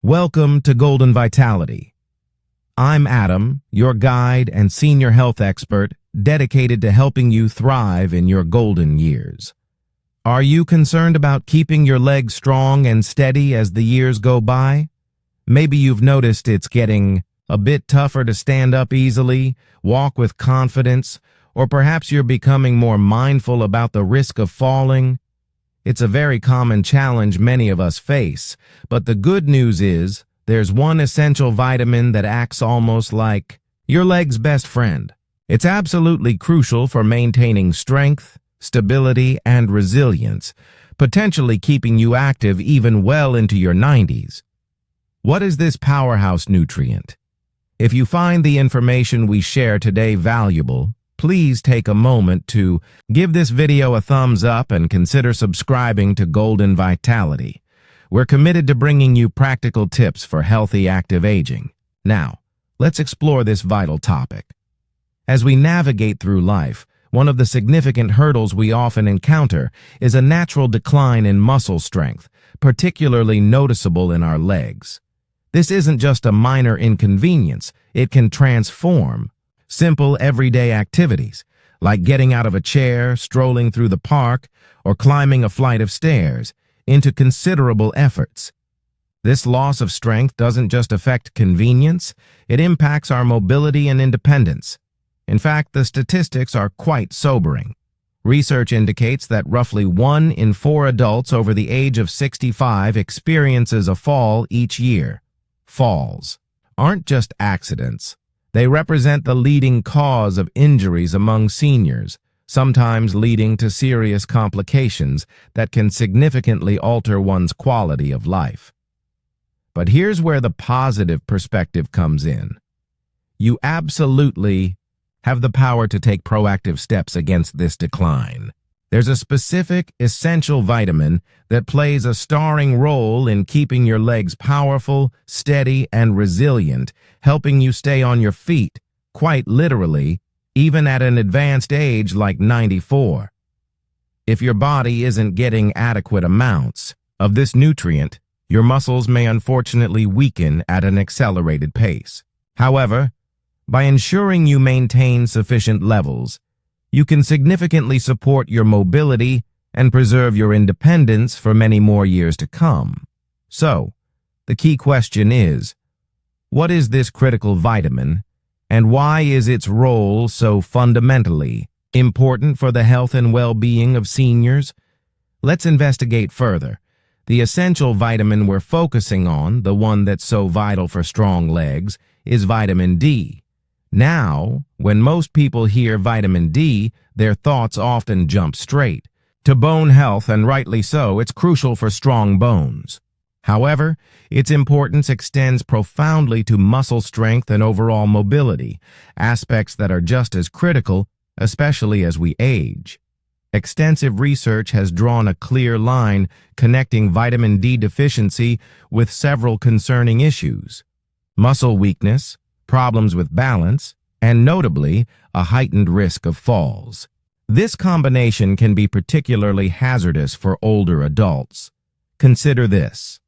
Welcome to Golden Vitality. I'm Adam, your guide and senior health expert dedicated to helping you thrive in your golden years. Are you concerned about keeping your legs strong and steady as the years go by? Maybe you've noticed it's getting a bit tougher to stand up easily, walk with confidence, or perhaps you're becoming more mindful about the risk of falling. It's a very common challenge many of us face, but the good news is there's one essential vitamin that acts almost like your leg's best friend. It's absolutely crucial for maintaining strength, stability, and resilience, potentially keeping you active even well into your 90s. What is this powerhouse nutrient? If you find the information we share today valuable, please take a moment to give this video a thumbs up and consider subscribing to Golden Vitality. We're committed to bringing you practical tips for healthy, active aging. Now, let's explore this vital topic. As we navigate through life, one of the significant hurdles we often encounter is a natural decline in muscle strength, particularly noticeable in our legs. This isn't just a minor inconvenience, it can transform simple everyday activities, like getting out of a chair, strolling through the park, or climbing a flight of stairs, into considerable efforts. This loss of strength doesn't just affect convenience, it impacts our mobility and independence. In fact, the statistics are quite sobering. Research indicates that roughly 1 in 4 adults over the age of 65 experiences a fall each year. Falls aren't just accidents. They represent the leading cause of injuries among seniors, sometimes leading to serious complications that can significantly alter one's quality of life. But here's where the positive perspective comes in. You absolutely have the power to take proactive steps against this decline. There's a specific, essential vitamin that plays a starring role in keeping your legs powerful, steady, and resilient, helping you stay on your feet, quite literally, even at an advanced age like 94. If your body isn't getting adequate amounts of this nutrient, your muscles may unfortunately weaken at an accelerated pace. However, by ensuring you maintain sufficient levels, you can significantly support your mobility and preserve your independence for many more years to come. So, the key question is, what is this critical vitamin, and why is its role so fundamentally important for the health and well-being of seniors? Let's investigate further. The essential vitamin we're focusing on, the one that's so vital for strong legs, is vitamin D. Now, when most people hear vitamin D, their thoughts often jump straight to bone health, and rightly so. It's crucial for strong bones. However, its importance extends profoundly to muscle strength and overall mobility, aspects that are just as critical, especially as we age. Extensive research has drawn a clear line connecting vitamin D deficiency with several concerning issues: muscle weakness, problems with balance, and notably, a heightened risk of falls. This combination can be particularly hazardous for older adults. Consider this.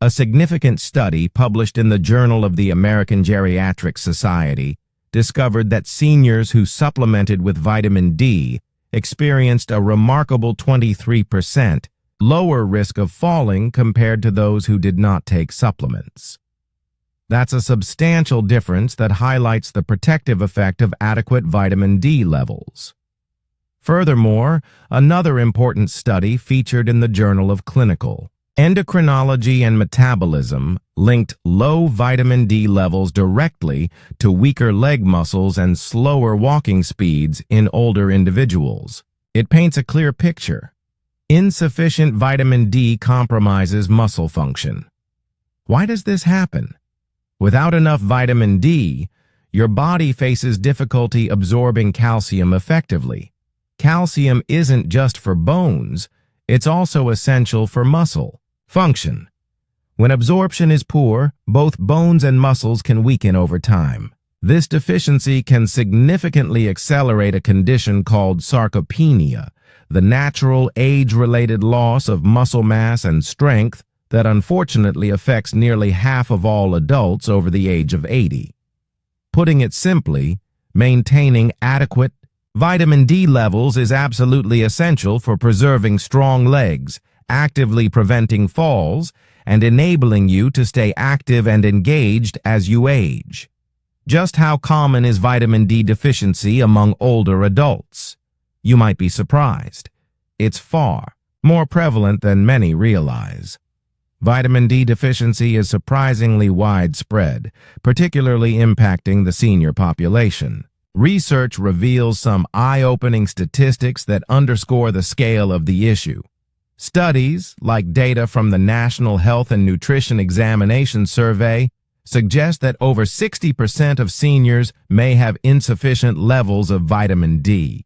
A significant study published in the Journal of the American Geriatric Society discovered that seniors who supplemented with vitamin D experienced a remarkable 23% lower risk of falling compared to those who did not take supplements. That's a substantial difference that highlights the protective effect of adequate vitamin D levels. Furthermore, another important study featured in the Journal of Clinical Endocrinology and Metabolism linked low vitamin D levels directly to weaker leg muscles and slower walking speeds in older individuals. It paints a clear picture. Insufficient vitamin D compromises muscle function. Why does this happen? Without enough vitamin D, your body faces difficulty absorbing calcium effectively. Calcium isn't just for bones, it's also essential for muscle function. When absorption is poor, both bones and muscles can weaken over time. This deficiency can significantly accelerate a condition called sarcopenia, the natural age-related loss of muscle mass and strength that unfortunately affects nearly half of all adults over the age of 80. Putting it simply, maintaining adequate vitamin D levels is absolutely essential for preserving strong legs, actively preventing falls, and enabling you to stay active and engaged as you age. Just how common is vitamin D deficiency among older adults? You might be surprised. It's far more prevalent than many realize. Vitamin D deficiency is surprisingly widespread, particularly impacting the senior population. Research reveals some eye-opening statistics that underscore the scale of the issue. Studies, like data from the National Health and Nutrition Examination Survey, suggest that over 60% of seniors may have insufficient levels of vitamin D.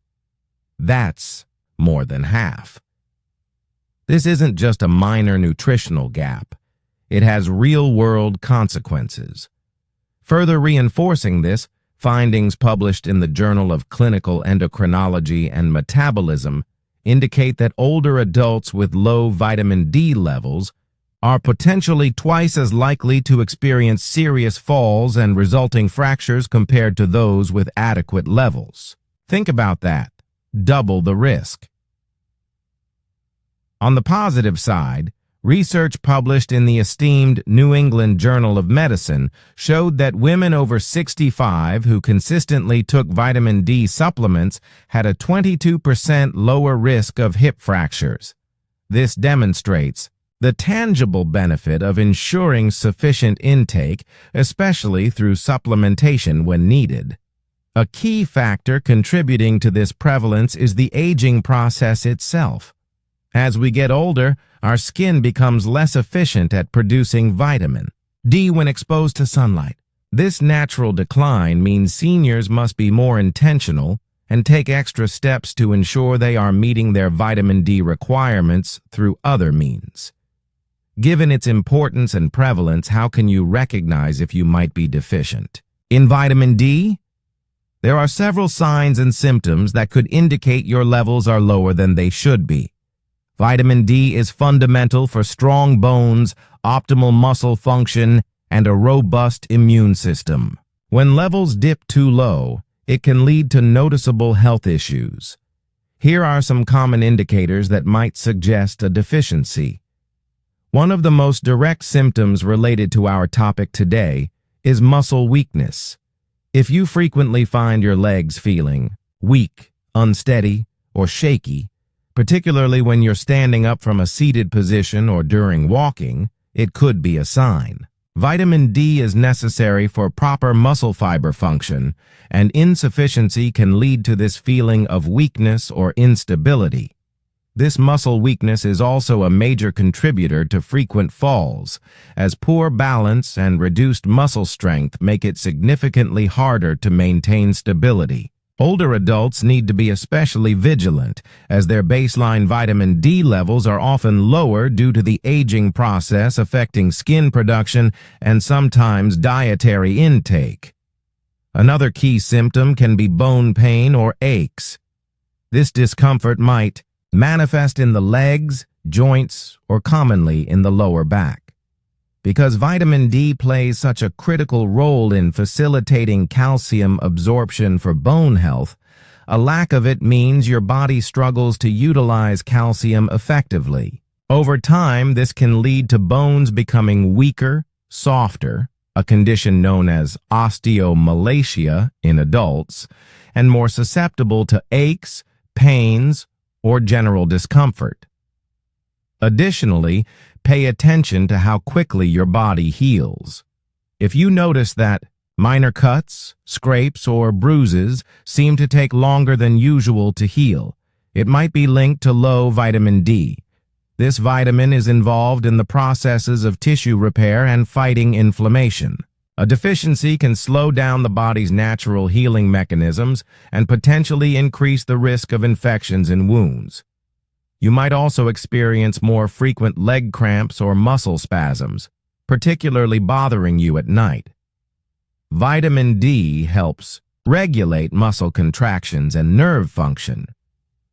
That's more than half. This isn't just a minor nutritional gap. It has real-world consequences. Further reinforcing this, findings published in the Journal of Clinical Endocrinology and Metabolism indicate that older adults with low vitamin D levels are potentially twice as likely to experience serious falls and resulting fractures compared to those with adequate levels. Think about that. Double the risk. On the positive side, research published in the esteemed New England Journal of Medicine showed that women over 65 who consistently took vitamin D supplements had a 22% lower risk of hip fractures. This demonstrates the tangible benefit of ensuring sufficient intake, especially through supplementation when needed. A key factor contributing to this prevalence is the aging process itself. As we get older, our skin becomes less efficient at producing vitamin D when exposed to sunlight. This natural decline means seniors must be more intentional and take extra steps to ensure they are meeting their vitamin D requirements through other means. Given its importance and prevalence, how can you recognize if you might be deficient in vitamin D? There are several signs and symptoms that could indicate your levels are lower than they should be. Vitamin D is fundamental for strong bones, optimal muscle function, and a robust immune system. When levels dip too low, it can lead to noticeable health issues. Here are some common indicators that might suggest a deficiency. One of the most direct symptoms related to our topic today is muscle weakness. If you frequently find your legs feeling weak, unsteady, or shaky, particularly when you're standing up from a seated position or during walking, it could be a sign. Vitamin D is necessary for proper muscle fiber function, and insufficiency can lead to this feeling of weakness or instability. This muscle weakness is also a major contributor to frequent falls, as poor balance and reduced muscle strength make it significantly harder to maintain stability. Older adults need to be especially vigilant, as their baseline vitamin D levels are often lower due to the aging process affecting skin production and sometimes dietary intake. Another key symptom can be bone pain or aches. This discomfort might manifest in the legs, joints, or commonly in the lower back. Because vitamin D plays such a critical role in facilitating calcium absorption for bone health, a lack of it means your body struggles to utilize calcium effectively. Over time, this can lead to bones becoming weaker, softer, a condition known as osteomalacia in adults, and more susceptible to aches, pains, or general discomfort. Additionally, pay attention to how quickly your body heals. If you notice that minor cuts, scrapes, or bruises seem to take longer than usual to heal, it might be linked to low vitamin D. This vitamin is involved in the processes of tissue repair and fighting inflammation. A deficiency can slow down the body's natural healing mechanisms and potentially increase the risk of infections and wounds. You might also experience more frequent leg cramps or muscle spasms, particularly bothering you at night. Vitamin D helps regulate muscle contractions and nerve function.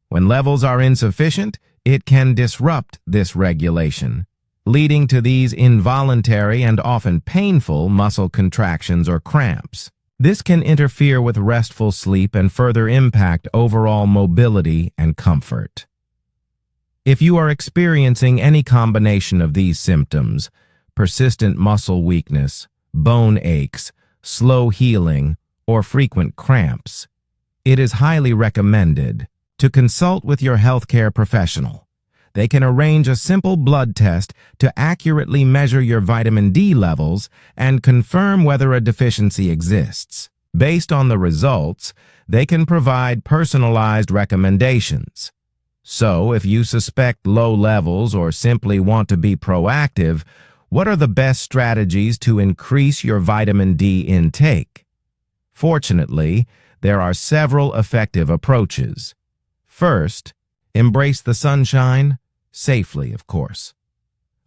When levels are insufficient, it can disrupt this regulation, leading to these involuntary and often painful muscle contractions or cramps. This can interfere with restful sleep and further impact overall mobility and comfort. If you are experiencing any combination of these symptoms, persistent muscle weakness, bone aches, slow healing, or frequent cramps, it is highly recommended to consult with your healthcare professional. They can arrange a simple blood test to accurately measure your vitamin D levels and confirm whether a deficiency exists. Based on the results, they can provide personalized recommendations. So, if you suspect low levels or simply want to be proactive, what are the best strategies to increase your vitamin D intake? Fortunately, there are several effective approaches. First, embrace the sunshine, safely, of course.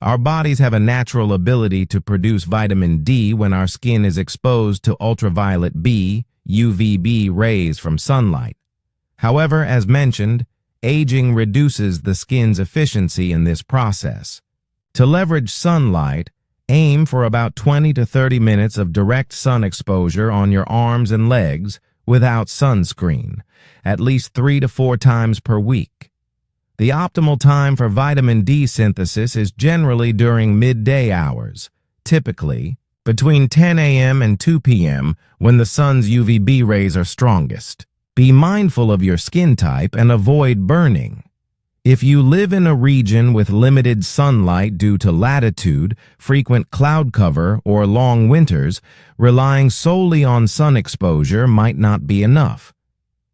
Our bodies have a natural ability to produce vitamin D when our skin is exposed to ultraviolet B, UVB rays from sunlight. However, as mentioned, aging reduces the skin's efficiency in this process. To leverage sunlight, aim for about 20 to 30 minutes of direct sun exposure on your arms and legs without sunscreen, at least 3 to 4 times per week. The optimal time for vitamin D synthesis is generally during midday hours, typically between 10 a.m. and 2 p.m. when the sun's UVB rays are strongest. Be mindful of your skin type and avoid burning. If you live in a region with limited sunlight due to latitude, frequent cloud cover, or long winters, relying solely on sun exposure might not be enough.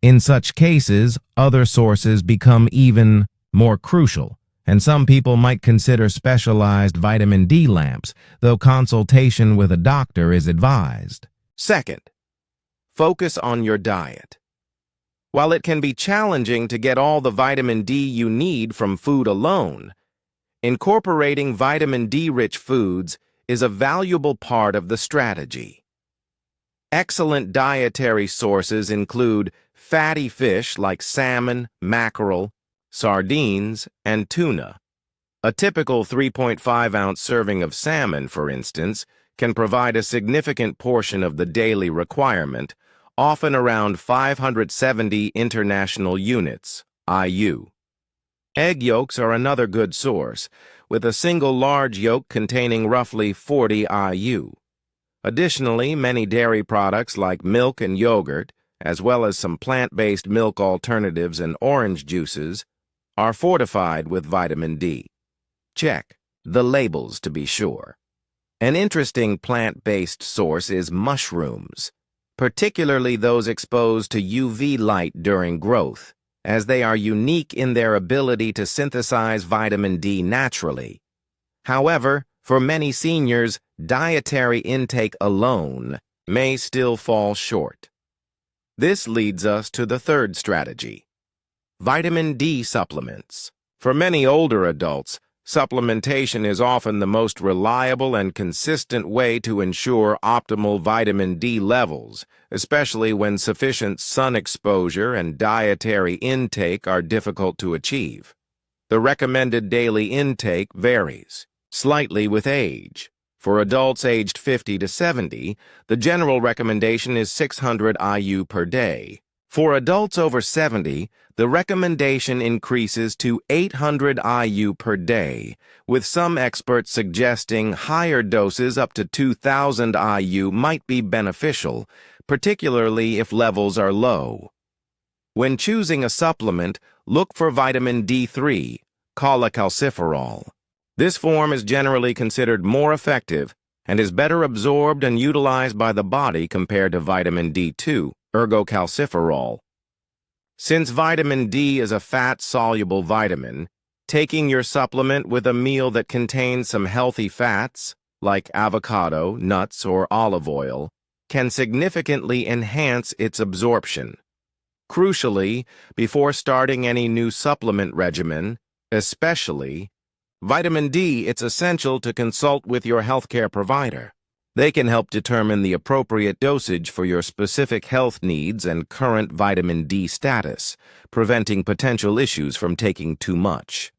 In such cases, other sources become even more crucial, and some people might consider specialized vitamin D lamps, though consultation with a doctor is advised. Second, focus on your diet. While it can be challenging to get all the vitamin D you need from food alone, incorporating vitamin D-rich foods is a valuable part of the strategy. Excellent dietary sources include fatty fish like salmon, mackerel, sardines, and tuna. A typical 3.5-ounce serving of salmon, for instance, can provide a significant portion of the daily requirement, often around 570 international units, IU. Egg yolks are another good source, with a single large yolk containing roughly 40 IU. Additionally, many dairy products like milk and yogurt, as well as some plant-based milk alternatives and orange juices, are fortified with vitamin D. Check the labels to be sure. An interesting plant-based source is mushrooms, particularly those exposed to UV light during growth, as they are unique in their ability to synthesize vitamin D naturally. However, for many seniors, dietary intake alone may still fall short. This leads us to the third strategy: vitamin D supplements. For many older adults, supplementation is often the most reliable and consistent way to ensure optimal vitamin D levels, especially when sufficient sun exposure and dietary intake are difficult to achieve. The recommended daily intake varies slightly with age. For adults aged 50 to 70, the general recommendation is 600 IU per day. For adults over 70, the recommendation increases to 800 IU per day, with some experts suggesting higher doses up to 2,000 IU might be beneficial, particularly if levels are low. When choosing a supplement, look for vitamin D3, cholecalciferol. This form is generally considered more effective and is better absorbed and utilized by the body compared to vitamin D2, ergocalciferol. Since vitamin D is a fat-soluble vitamin, taking your supplement with a meal that contains some healthy fats, like avocado, nuts, or olive oil, can significantly enhance its absorption. Crucially, before starting any new supplement regimen, especially vitamin D, it's essential to consult with your healthcare provider. They can help determine the appropriate dosage for your specific health needs and current vitamin D status, preventing potential issues from taking too much.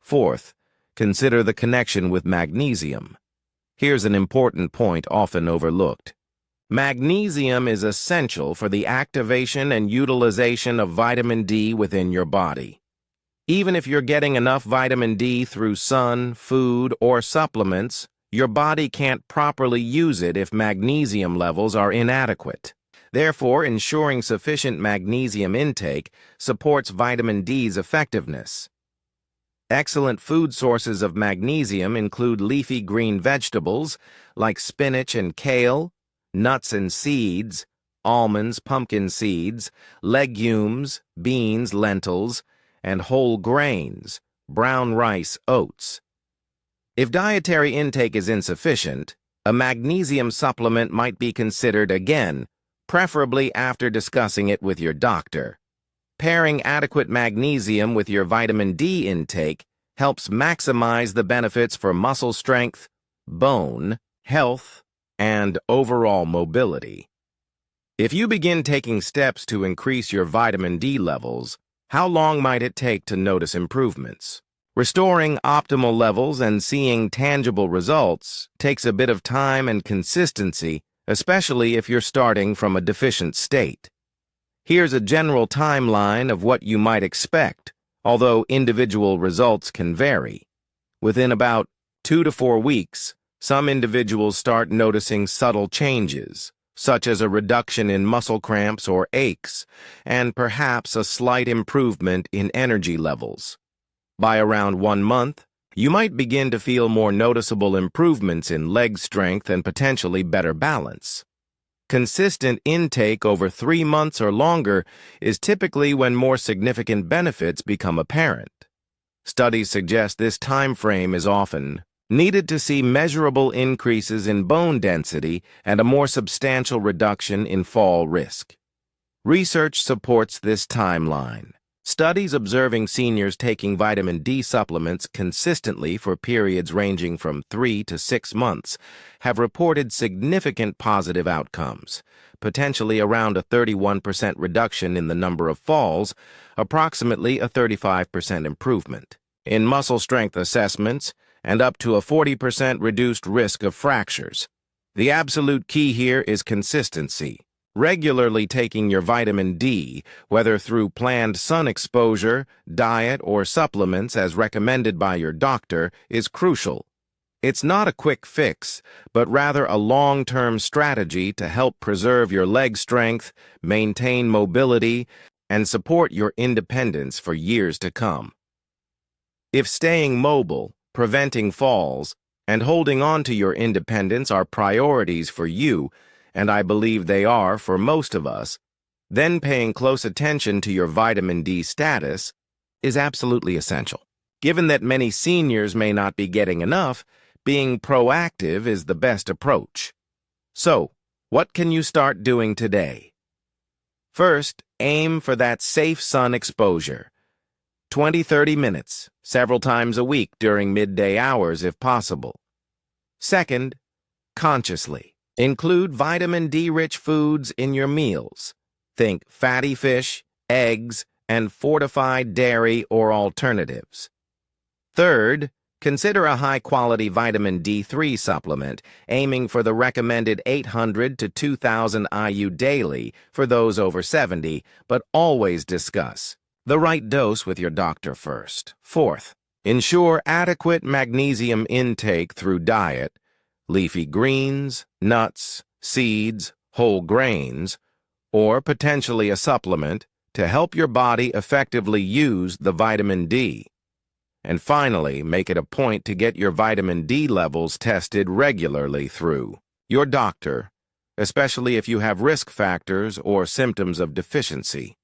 Fourth, consider the connection with magnesium. Here's an important point often overlooked. Magnesium is essential for the activation and utilization of vitamin D within your body. Even if you're getting enough vitamin D through sun, food, or supplements, your body can't properly use it if magnesium levels are inadequate. Therefore, ensuring sufficient magnesium intake supports vitamin D's effectiveness. Excellent food sources of magnesium include leafy green vegetables like spinach and kale, nuts and seeds, almonds, pumpkin seeds, legumes, beans, lentils, and whole grains, brown rice, oats. If dietary intake is insufficient, a magnesium supplement might be considered again, preferably after discussing it with your doctor. Pairing adequate magnesium with your vitamin D intake helps maximize the benefits for muscle strength, bone, health, and overall mobility. If you begin taking steps to increase your vitamin D levels, how long might it take to notice improvements? Restoring optimal levels and seeing tangible results takes a bit of time and consistency, especially if you're starting from a deficient state. Here's a general timeline of what you might expect, although individual results can vary. Within about 2 to 4 weeks, some individuals start noticing subtle changes, such as a reduction in muscle cramps or aches, and perhaps a slight improvement in energy levels. By around 1 month, you might begin to feel more noticeable improvements in leg strength and potentially better balance. Consistent intake over 3 months or longer is typically when more significant benefits become apparent. Studies suggest this time frame is often needed to see measurable increases in bone density and a more substantial reduction in fall risk. Research supports this timeline. Studies observing seniors taking vitamin D supplements consistently for periods ranging from 3 to 6 months have reported significant positive outcomes, potentially around a 31% reduction in the number of falls, approximately a 35% improvement in muscle strength assessments, and up to a 40% reduced risk of fractures. The absolute key here is consistency. Regularly taking your vitamin D, whether through planned sun exposure, diet, or supplements as recommended by your doctor, is crucial. It's not a quick fix, but rather a long-term strategy to help preserve your leg strength, maintain mobility, and support your independence for years to come. If staying mobile, preventing falls, and holding on to your independence are priorities for you, and I believe they are for most of us, then paying close attention to your vitamin D status is absolutely essential. Given that many seniors may not be getting enough, being proactive is the best approach. So, what can you start doing today? First, aim for that safe sun exposure. 20-30 minutes, several times a week during midday hours if possible. Second, consciously. Include vitamin D-rich foods in your meals. Think fatty fish, eggs, and fortified dairy or alternatives. Third, consider a high-quality vitamin D3 supplement, aiming for the recommended 800 to 2,000 IU daily for those over 70, but always discuss the right dose with your doctor first. Fourth, ensure adequate magnesium intake through diet, leafy greens, nuts, seeds, whole grains, or potentially a supplement to help your body effectively use the vitamin D. And finally, make it a point to get your vitamin D levels tested regularly through your doctor, especially if you have risk factors or symptoms of deficiency.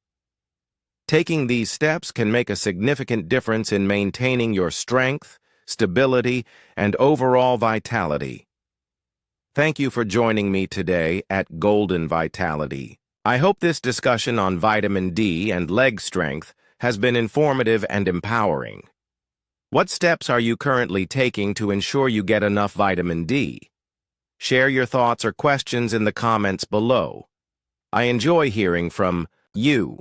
Taking these steps can make a significant difference in maintaining your strength, stability, and overall vitality. Thank you for joining me today at Golden Vitality. I hope this discussion on vitamin D and leg strength has been informative and empowering. What steps are you currently taking to ensure you get enough vitamin D? Share your thoughts or questions in the comments below. I enjoy hearing from you.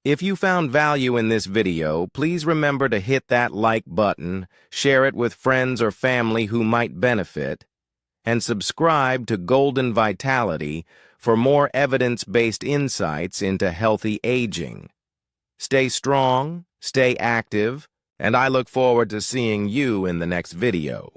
If you found value in this video, please remember to hit that like button, share it with friends or family who might benefit, and subscribe to Golden Vitality for more evidence-based insights into healthy aging. Stay strong, stay active, and I look forward to seeing you in the next video.